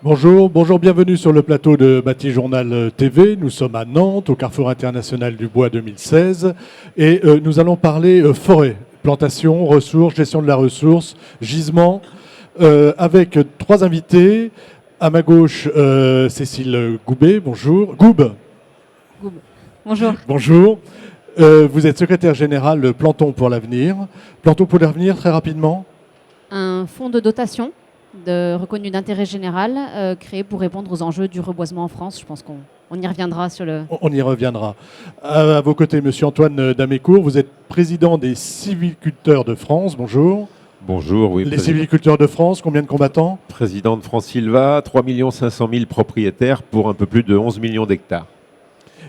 Bonjour, bienvenue sur le plateau de Bâti Journal TV. Nous sommes à Nantes, au Carrefour international du bois 2016, et nous allons parler forêt, plantation, ressources, gestion de la ressource, gisement, avec trois invités. À ma gauche, Cécile Goubet, bonjour. Goub. Bonjour. Bonjour. Vous êtes secrétaire général de Plantons pour l'avenir. Plantons pour l'avenir, très rapidement. Un fonds de dotation reconnu d'intérêt général créé pour répondre aux enjeux du reboisement en France. Je pense qu'on y reviendra sur le... On y reviendra. À vos côtés, monsieur Antoine Damécourt, vous êtes président des Sylviculteurs de France. Bonjour. Bonjour, oui. Les Sylviculteurs de France, combien de combattants? Président de France Sylva, 3 500 000 propriétaires pour un peu plus de 11 millions d'hectares.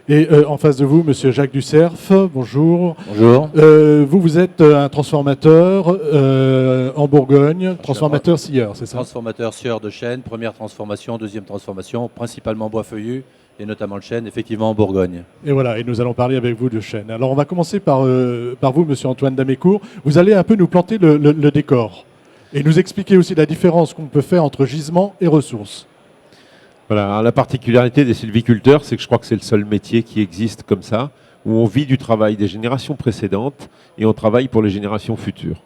Et en face de vous, monsieur Jacques Ducerf, bonjour. Bonjour. Vous êtes un transformateur en Bourgogne, transformateur scieur, c'est ça? Transformateur scieur de chêne, première transformation, deuxième transformation, principalement bois feuillu et notamment le chêne, effectivement en Bourgogne. Et voilà, et nous allons parler avec vous de chêne. Alors on va commencer par vous, monsieur Antoine Damécourt. Vous allez un peu nous planter le décor et nous expliquer aussi la différence qu'on peut faire entre gisement et ressources. Voilà, alors, la particularité des sylviculteurs, c'est que je crois que c'est le seul métier qui existe comme ça, où on vit du travail des générations précédentes et on travaille pour les générations futures.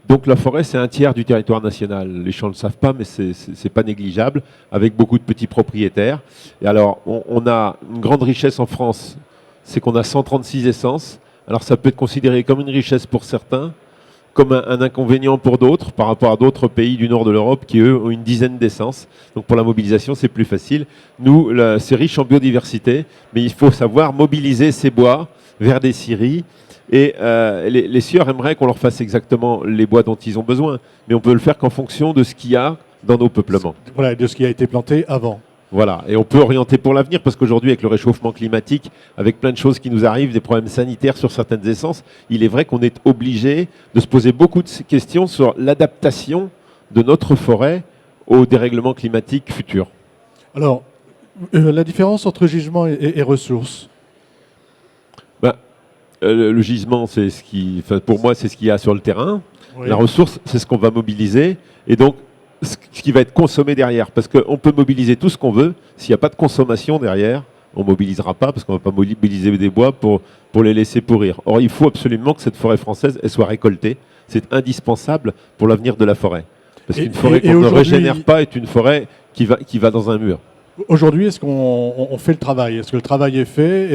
Donc la forêt, c'est un tiers du territoire national. Les gens ne le savent pas, mais c'est pas négligeable, avec beaucoup de petits propriétaires. Et alors, on a une grande richesse en France, c'est qu'on a 136 essences. Alors ça peut être considéré comme une richesse pour certains, comme un inconvénient pour d'autres, par rapport à d'autres pays du nord de l'Europe qui, eux, ont une dizaine d'essences. Donc pour la mobilisation, c'est plus facile. Nous, c'est riche en biodiversité, mais il faut savoir mobiliser ces bois vers des scieries. Et les scieurs aimeraient qu'on leur fasse exactement les bois dont ils ont besoin, mais on peut le faire qu'en fonction de ce qu'il y a dans nos peuplements. Voilà, de ce qui a été planté avant. Voilà, et on peut orienter pour l'avenir, parce qu'aujourd'hui, avec le réchauffement climatique, avec plein de choses qui nous arrivent, des problèmes sanitaires sur certaines essences, il est vrai qu'on est obligé de se poser beaucoup de questions sur l'adaptation de notre forêt au dérèglement climatique futur. Alors, la différence entre gisement et ressources? Le gisement, c'est pour moi, c'est ce qu'il y a sur le terrain. Oui. La ressource, c'est ce qu'on va mobiliser. Et donc, ce qui va être consommé derrière. Parce qu'on peut mobiliser tout ce qu'on veut. S'il n'y a pas de consommation derrière, on ne mobilisera pas, parce qu'on ne va pas mobiliser des bois pour les laisser pourrir. Or, il faut absolument que cette forêt française elle soit récoltée. C'est indispensable pour l'avenir de la forêt. Parce qu'une forêt qu'on ne régénère pas est une forêt qui va dans un mur. Aujourd'hui, est-ce qu'on fait le travail? Est-ce que le travail est fait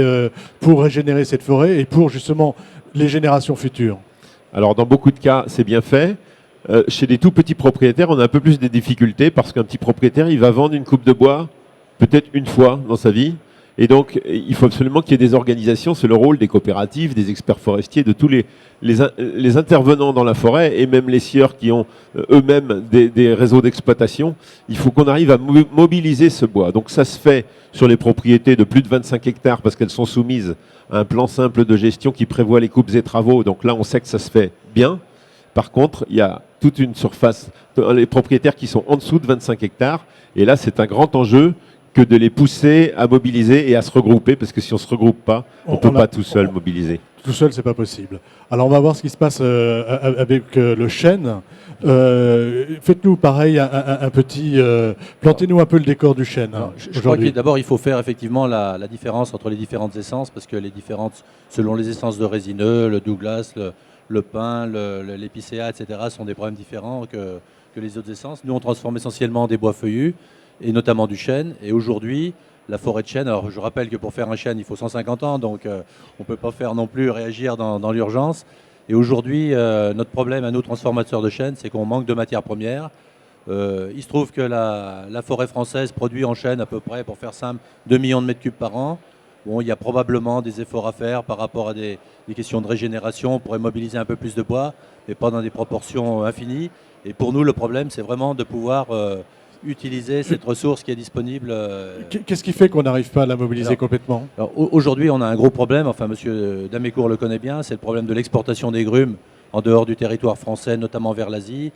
pour régénérer cette forêt et pour justement les générations futures? Alors, dans beaucoup de cas, c'est bien fait. Chez des tout petits propriétaires, on a un peu plus de difficultés parce qu'un petit propriétaire, il va vendre une coupe de bois peut-être une fois dans sa vie. Et donc, il faut absolument qu'il y ait des organisations. C'est le rôle des coopératives, des experts forestiers, de tous les intervenants dans la forêt et même les scieurs qui ont eux-mêmes des réseaux d'exploitation. Il faut qu'on arrive à mobiliser ce bois. Donc, ça se fait sur les propriétés de plus de 25 hectares parce qu'elles sont soumises à un plan simple de gestion qui prévoit les coupes et travaux. Donc là, on sait que ça se fait bien. Par contre, il y a toute une surface, les propriétaires qui sont en dessous de 25 hectares. Et là, c'est un grand enjeu que de les pousser à mobiliser et à se regrouper, parce que si on ne se regroupe pas, on ne peut pas tout seul mobiliser. Tout seul, c'est pas possible. Alors, on va voir ce qui se passe avec le chêne. Faites-nous pareil, un petit... plantez-nous un peu le décor du chêne. Je crois que d'abord, il faut faire effectivement la différence entre les différentes essences, parce que les différentes, selon les essences de résineux, le Douglas, le pin, l'épicéa, etc., sont des problèmes différents que les autres essences. Nous, on transforme essentiellement des bois feuillus, et notamment du chêne. Et aujourd'hui, la forêt de chêne, alors je rappelle que pour faire un chêne, il faut 150 ans, donc on ne peut pas faire non plus réagir dans l'urgence. Et aujourd'hui, notre problème à nous, transformateurs de chêne, c'est qu'on manque de matières premières. Il se trouve que la forêt française produit en chêne à peu près, pour faire simple, 2 millions de mètres cubes par an. Bon, il y a probablement des efforts à faire par rapport à des questions de régénération. On pourrait mobiliser un peu plus de bois, mais pas dans des proportions infinies. Et pour nous, le problème, c'est vraiment de pouvoir utiliser cette ressource qui est disponible. Qu'est-ce qui fait qu'on n'arrive pas à la mobiliser complètement? Aujourd'hui, on a un gros problème, enfin M. Damécourt le connaît bien, c'est le problème de l'exportation des grumes en dehors du territoire français, notamment vers l'Asie,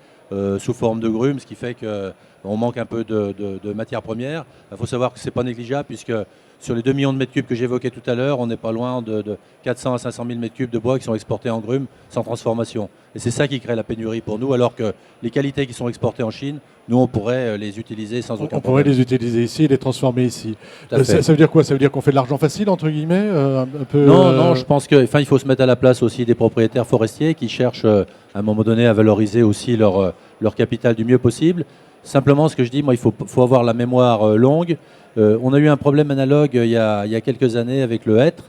sous forme de grumes, ce qui fait qu'on manque un peu de matières premières. Il faut savoir que ce n'est pas négligeable, puisque sur les 2 millions de mètres cubes que j'évoquais tout à l'heure, on n'est pas loin de 400 à 500 000 mètres cubes de bois qui sont exportés en grumes sans transformation. Et c'est ça qui crée la pénurie pour nous, alors que les qualités qui sont exportées en Chine, nous, on pourrait les utiliser sans aucun On problème. pourrait les utiliser ici, les transformer ici. Tout à fait. Ça veut dire quoi? Ça veut dire qu'on fait de l'argent facile, entre guillemets, un peu, Non, je pense qu'il faut se mettre à la place aussi des propriétaires forestiers qui cherchent à un moment donné à valoriser aussi leur capital du mieux possible. Simplement, ce que je dis, moi, il faut avoir la mémoire longue. On a eu un problème analogue il y a quelques années avec le hêtre.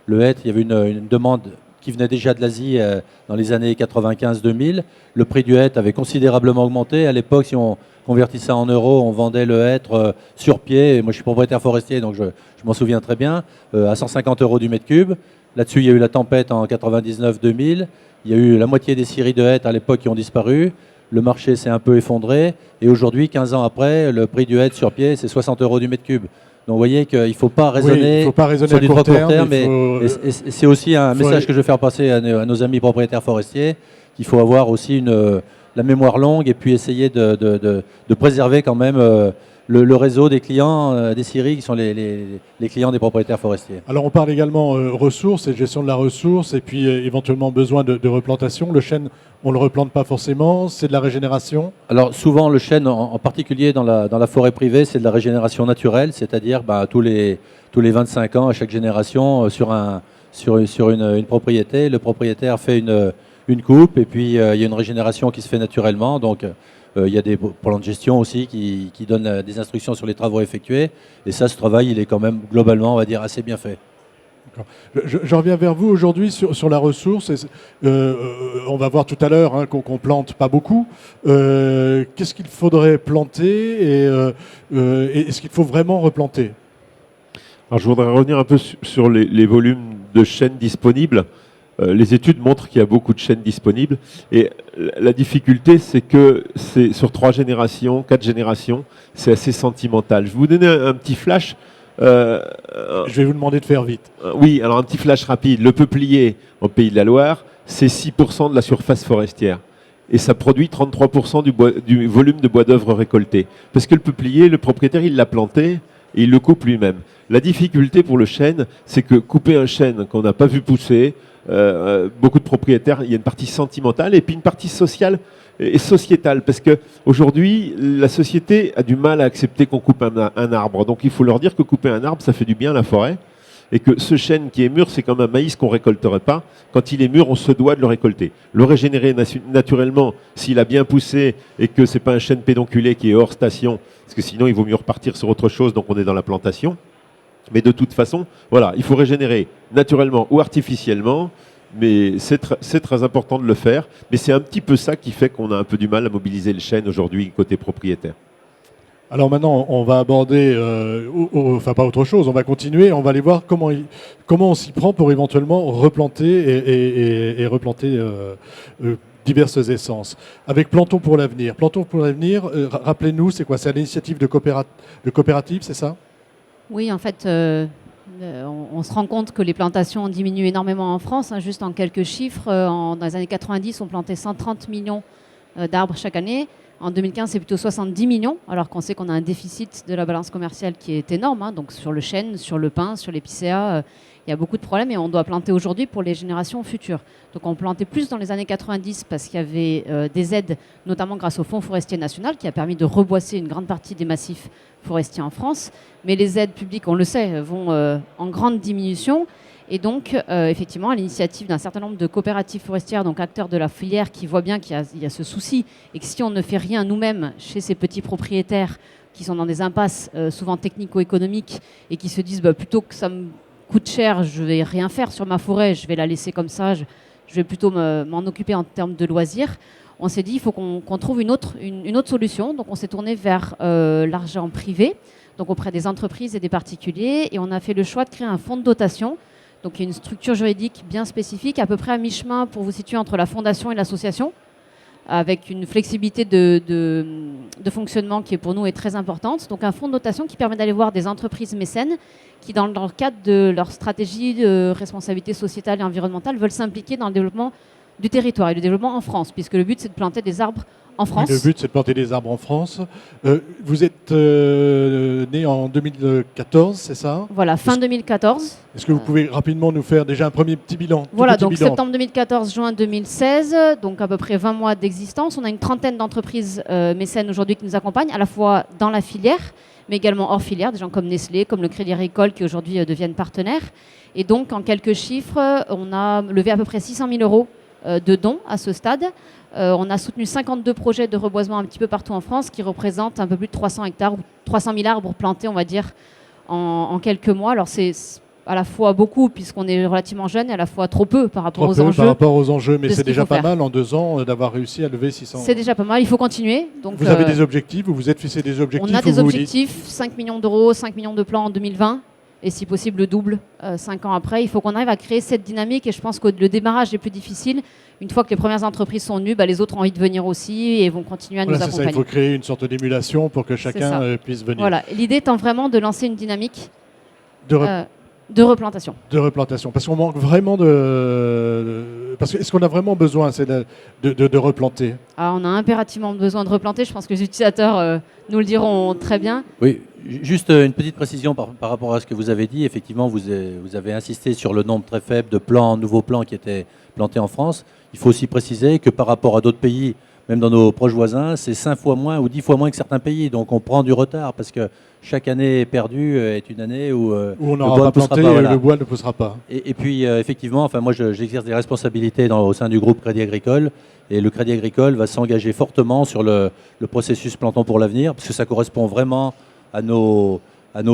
Le hêtre, il y avait une demande qui venait déjà de l'Asie dans les années 95-2000. Le prix du hêtre avait considérablement augmenté. À l'époque, si on convertit ça en euros, on vendait le hêtre sur pied. Et moi, je suis propriétaire forestier, donc je m'en souviens très bien, à 150 € du mètre cube. Là-dessus, il y a eu la tempête en 99-2000. Il y a eu la moitié des scieries de hêtre à l'époque qui ont disparu. Le marché s'est un peu effondré. Et aujourd'hui, 15 ans après, le prix du hêtre sur pied, c'est 60 € du mètre cube. Donc vous voyez qu'il ne faut pas raisonner, il faut pas raisonner sur à du court trop court terme. terme, Et c'est aussi un message que je veux faire passer à nos amis propriétaires forestiers, qu'il faut avoir aussi la mémoire longue et puis essayer de préserver quand même le réseau des clients des scieries qui sont les clients des propriétaires forestiers. Alors on parle également ressources et gestion de la ressource et puis éventuellement besoin de replantation. Le chêne, on ne le replante pas forcément, c'est de la régénération. Alors souvent le chêne, en particulier dans la forêt privée, c'est de la régénération naturelle, c'est-à-dire tous les 25 ans à chaque génération sur une propriété, le propriétaire fait une coupe et puis il y a une régénération qui se fait naturellement. Donc il y a des plans de gestion aussi qui donnent des instructions sur les travaux effectués. Et ça, ce travail, il est quand même globalement, on va dire, assez bien fait. Je reviens vers vous aujourd'hui sur la ressource. On va voir tout à l'heure qu'on plante pas beaucoup. Qu'est-ce qu'il faudrait planter et est-ce qu'il faut vraiment replanter? Alors, je voudrais revenir un peu sur les volumes de chêne disponibles. Les études montrent qu'il y a beaucoup de chêne disponibles. Et la difficulté, c'est que c'est sur 3 générations, 4 générations, c'est assez sentimental. Je vais vous donner un petit flash. Je vais vous demander de faire vite. Oui, alors un petit flash rapide. Le peuplier au Pays de la Loire, c'est 6% de la surface forestière. Et ça produit 33% du volume de bois d'œuvre récolté. Parce que le peuplier, le propriétaire, il l'a planté et il le coupe lui-même. La difficulté pour le chêne, c'est que couper un chêne qu'on n'a pas vu pousser, beaucoup de propriétaires, il y a une partie sentimentale et puis une partie sociale et sociétale. Parce qu'aujourd'hui, la société a du mal à accepter qu'on coupe un arbre. Donc il faut leur dire que couper un arbre, ça fait du bien à la forêt. Et que ce chêne qui est mûr, c'est comme un maïs qu'on ne récolterait pas. Quand il est mûr, on se doit de le récolter. Le régénérer naturellement, s'il a bien poussé et que ce n'est pas un chêne pédonculé qui est hors station, parce que sinon il vaut mieux repartir sur autre chose, donc on est dans la plantation. Mais de toute façon, voilà, il faut régénérer naturellement ou artificiellement, mais c'est très important de le faire. Mais c'est un petit peu ça qui fait qu'on a un peu du mal à mobiliser le chêne aujourd'hui côté propriétaire. Alors maintenant, on va aborder, enfin pas autre chose, on va continuer, on va aller voir comment on s'y prend pour éventuellement replanter et replanter diverses essences. Avec Plantons pour l'avenir. Plantons pour l'avenir, rappelez-nous, c'est quoi? C'est à l'initiative de coopérative, c'est ça? Oui, en fait, on se rend compte que les plantations ont diminué énormément en France. Juste en quelques chiffres, dans les années 90, on plantait 130 millions d'arbres chaque année. En 2015, c'est plutôt 70 millions, alors qu'on sait qu'on a un déficit de la balance commerciale qui est énorme. Donc sur le chêne, sur le pin, sur l'épicéa, il y a beaucoup de problèmes et on doit planter aujourd'hui pour les générations futures. Donc on plantait plus dans les années 90 parce qu'il y avait des aides, notamment grâce au Fonds forestier national, qui a permis de reboiser une grande partie des massifs forestiers en France. Mais les aides publiques, on le sait, vont en grande diminution. Et donc, effectivement, à l'initiative d'un certain nombre de coopératives forestières, donc acteurs de la filière, qui voient bien qu'il y a ce souci et que si on ne fait rien nous-mêmes chez ces petits propriétaires qui sont dans des impasses souvent technico-économiques et qui se disent plutôt que ça me coûte cher, je vais rien faire sur ma forêt, je vais la laisser comme ça, je vais plutôt m'en occuper en termes de loisirs. On s'est dit il faut qu'on trouve une autre solution. Donc on s'est tourné vers l'argent privé, donc auprès des entreprises et des particuliers, et on a fait le choix de créer un fonds de dotation. Donc il y a une structure juridique bien spécifique, à peu près à mi-chemin pour vous situer entre la fondation et l'association, avec une flexibilité de fonctionnement qui pour nous est très importante. Donc un fonds de dotation qui permet d'aller voir des entreprises mécènes qui, dans le cadre de leur stratégie de responsabilité sociétale et environnementale, veulent s'impliquer dans le développement du territoire et le développement en France, puisque le but c'est de planter des arbres en France. Le but, c'est de planter des arbres en France. Vous êtes né en 2014, c'est ça? Voilà, fin 2014. Est-ce que vous pouvez rapidement nous faire déjà un premier petit bilan? Voilà, petit donc bilan. septembre 2014, juin 2016, donc à peu près 20 mois d'existence. On a une trentaine d'entreprises mécènes aujourd'hui qui nous accompagnent, à la fois dans la filière, mais également hors filière, des gens comme Nestlé, comme le Crédit Agricole qui aujourd'hui deviennent partenaires. Et donc, en quelques chiffres, on a levé à peu près 600 000 euros de dons à ce stade. On a soutenu 52 projets de reboisement un petit peu partout en France qui représentent un peu plus de 300 hectares ou 300 000 arbres plantés, on va dire, en quelques mois. Alors c'est à la fois beaucoup puisqu'on est relativement jeune et à la fois trop peu par rapport aux enjeux. Par rapport aux enjeux, mais de ce c'est qu'il déjà faut pas faire. mal en 2 ans d'avoir réussi à lever 600. C'est déjà pas mal, il faut continuer. Donc, Vous avez des objectifs, vous vous êtes fixé des objectifs? on a ou des vous vous dites- objectifs, 5 millions d'euros, 5 millions de plans en 2020 et si possible le double 5 ans après. Il faut qu'on arrive à créer cette dynamique et je pense que le démarrage est plus difficile. Une fois que les premières entreprises sont venues, les autres ont envie de venir aussi et vont continuer à Voilà, nous c'est ça, accompagner. il faut créer une sorte d'émulation pour que ça. chacun puisse venir. Voilà, l'idée étant vraiment de lancer une dynamique De, re- de replantation. de replantation. Parce qu'on manque vraiment Parce que est-ce qu'on a vraiment besoin de replanter? Ah, on a impérativement besoin de replanter, je pense que les utilisateurs nous le diront très bien. Oui, juste une petite précision par rapport à ce que vous avez dit. Effectivement, vous avez insisté sur le nombre très faible de nouveaux plants qui étaient plantés en France. Il faut aussi préciser que par rapport à d'autres pays, même dans nos proches voisins, c'est 5 fois moins ou 10 fois moins que certains pays. Donc on prend du retard parce que chaque année perdue est une année où, Où on le n'aura bois pas ne poussera planté pas, et voilà. le bois ne poussera pas. Et puis effectivement, moi j'exerce des responsabilités au sein du groupe Crédit Agricole et le Crédit Agricole va s'engager fortement sur le processus Plantons pour l'avenir parce que ça correspond vraiment à nos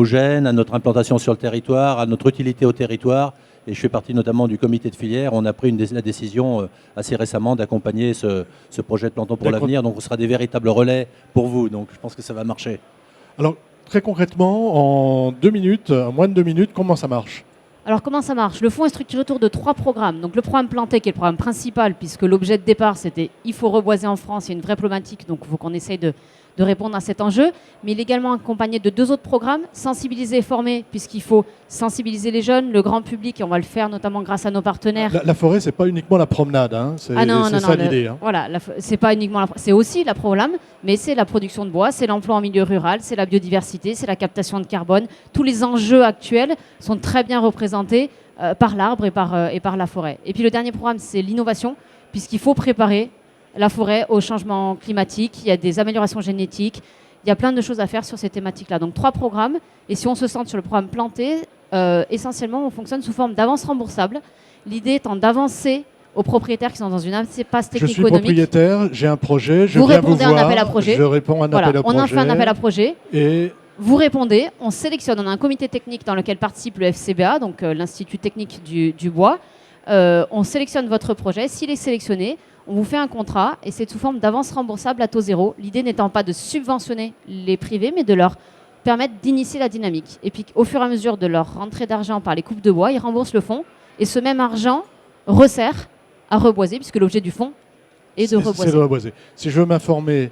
gènes, à notre implantation sur le territoire, à notre utilité au territoire. Et je fais partie notamment du comité de filière. On a pris la décision assez récemment d'accompagner ce projet de Plantons pour D'accord. l'avenir. Donc on sera des véritables relais pour vous. Donc je pense que ça va marcher. Alors, très concrètement, en 2 minutes, en moins de 2 minutes, comment ça marche? Alors comment ça marche? Le fonds est structuré autour de 3 programmes. Donc le programme Planté qui est le programme principal puisque l'objet de départ c'était il faut reboiser en France, il y a une vraie problématique donc il faut qu'on essaye de répondre à cet enjeu. Mais il est également accompagné de 2 autres programmes, sensibiliser et former puisqu'il faut sensibiliser les jeunes, le grand public et on va le faire notamment grâce à nos partenaires. La forêt, c'est pas uniquement la promenade, hein. C'est ça l'idée. Hein. Voilà, c'est pas uniquement c'est aussi la programme, mais c'est la production de bois, c'est l'emploi en milieu rural, c'est la biodiversité, c'est la captation de carbone. Tous les enjeux actuels sont très bien représentés par l'arbre et par la forêt. Et puis le dernier programme, c'est l'innovation, puisqu'il faut préparer la forêt au changement climatique. Il y a des améliorations génétiques, il y a plein de choses à faire sur ces thématiques-là. Donc 3 programmes, et si on se centre sur le programme Planté, essentiellement on fonctionne sous forme d'avance remboursable. L'idée étant d'avancer aux propriétaires qui sont dans une impasse Je suis technico-économique. propriétaire, j'ai un projet, je Vous viens vous répondez à un voir, appel à projet. je réponds à un Voilà, appel à on projet. en fait un appel à projet. Et Vous répondez, on sélectionne, on a un comité technique dans lequel participe le FCBA, donc l'Institut technique du bois. On sélectionne votre projet. S'il est sélectionné, on vous fait un contrat et c'est sous forme d'avance remboursable à taux zéro. L'idée n'étant pas de subventionner les privés, mais de leur permettre d'initier la dynamique. Et puis au fur et à mesure de leur rentrée d'argent par les coupes de bois, ils remboursent le fonds et ce même argent resserre à reboiser, puisque l'objet du fonds est de reboiser. C'est de reboiser. Si je veux m'informer,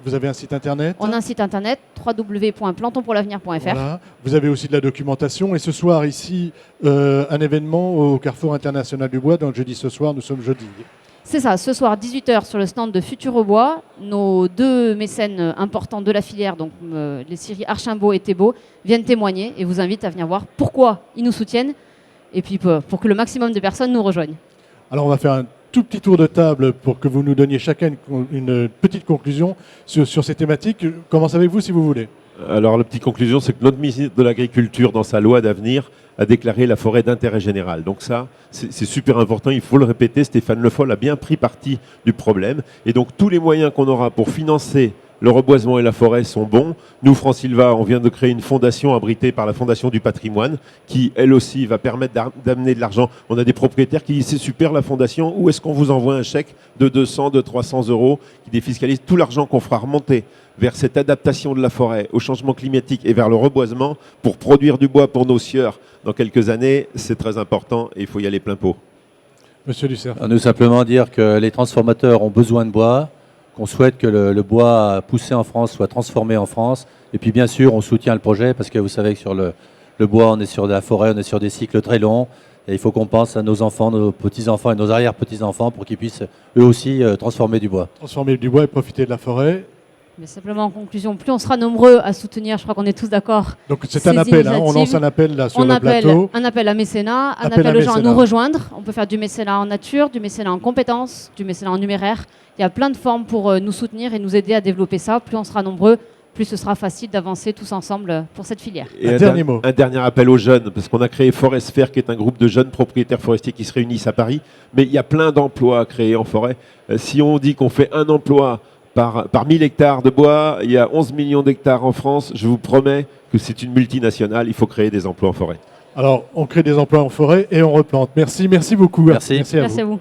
vous avez un site internet? On a un site internet, www.plantonpourlavenir.fr. Voilà. Vous avez aussi de la documentation. Et ce soir, ici, un événement au Carrefour International du Bois. Donc, jeudi ce soir, nous sommes jeudi. C'est ça, ce soir 18h sur le stand de Futur au Bois, nos 2 mécènes importants de la filière, donc les scieries Archimbaud et Thébault, viennent témoigner et vous invitent à venir voir pourquoi ils nous soutiennent et puis pour que le maximum de personnes nous rejoignent. Alors, on va faire un tout petit tour de table pour que vous nous donniez chacun une petite conclusion sur ces thématiques. Commence avec vous si vous voulez. Alors la petite conclusion, c'est que notre ministre de l'Agriculture, dans sa loi d'avenir, a déclaré la forêt d'intérêt général. Donc ça, c'est super important, il faut le répéter. Stéphane Le Foll a bien pris parti du problème. Et donc tous les moyens qu'on aura pour financer le reboisement et la forêt sont bons. Nous, France Sylva, on vient de créer une fondation abritée par la Fondation du patrimoine qui, elle aussi, va permettre d'amener de l'argent. On a des propriétaires qui disent c'est super la fondation, où est-ce qu'on vous envoie un chèque de 200, de 300 euros qui défiscalise tout l'argent qu'on fera remonter vers cette adaptation de la forêt au changement climatique et vers le reboisement pour produire du bois pour nos sieurs dans quelques années. C'est très important et il faut y aller plein pot. Monsieur Ducerf. Nous simplement dire que les transformateurs ont besoin de bois, qu'on souhaite que le bois poussé en France soit transformé en France. Et puis bien sûr, on soutient le projet parce que vous savez que sur le bois, on est sur de la forêt, on est sur des cycles très longs. Et il faut qu'on pense à nos enfants, nos petits-enfants et nos arrière-petits-enfants pour qu'ils puissent eux aussi transformer du bois. Transformer du bois et profiter de la forêt. Mais simplement en conclusion, plus on sera nombreux à soutenir, je crois qu'on est tous d'accord. Donc c'est Ces un appel, hein, on initiatives, lance un appel là sur On le appelle plateau. un appel à mécénat, un Appel à appel aux gens à mécénat. nous rejoindre. On peut faire du mécénat en nature, du mécénat en compétences, du mécénat en numéraire. Il y a plein de formes pour nous soutenir et nous aider à développer ça. Plus on sera nombreux, plus ce sera facile d'avancer tous ensemble pour cette filière. Et Un dernier mot. Un dernier appel aux jeunes, parce qu'on a créé Forestfaire, qui est un groupe de jeunes propriétaires forestiers qui se réunissent à Paris. Mais il y a plein d'emplois à créer en forêt. Si on dit qu'on fait un emploi par 1000 hectares de bois, il y a 11 millions d'hectares en France. Je vous promets que c'est une multinationale. Il faut créer des emplois en forêt. Alors, on crée des emplois en forêt et on replante. Merci beaucoup. Merci. Merci à vous. Merci à vous.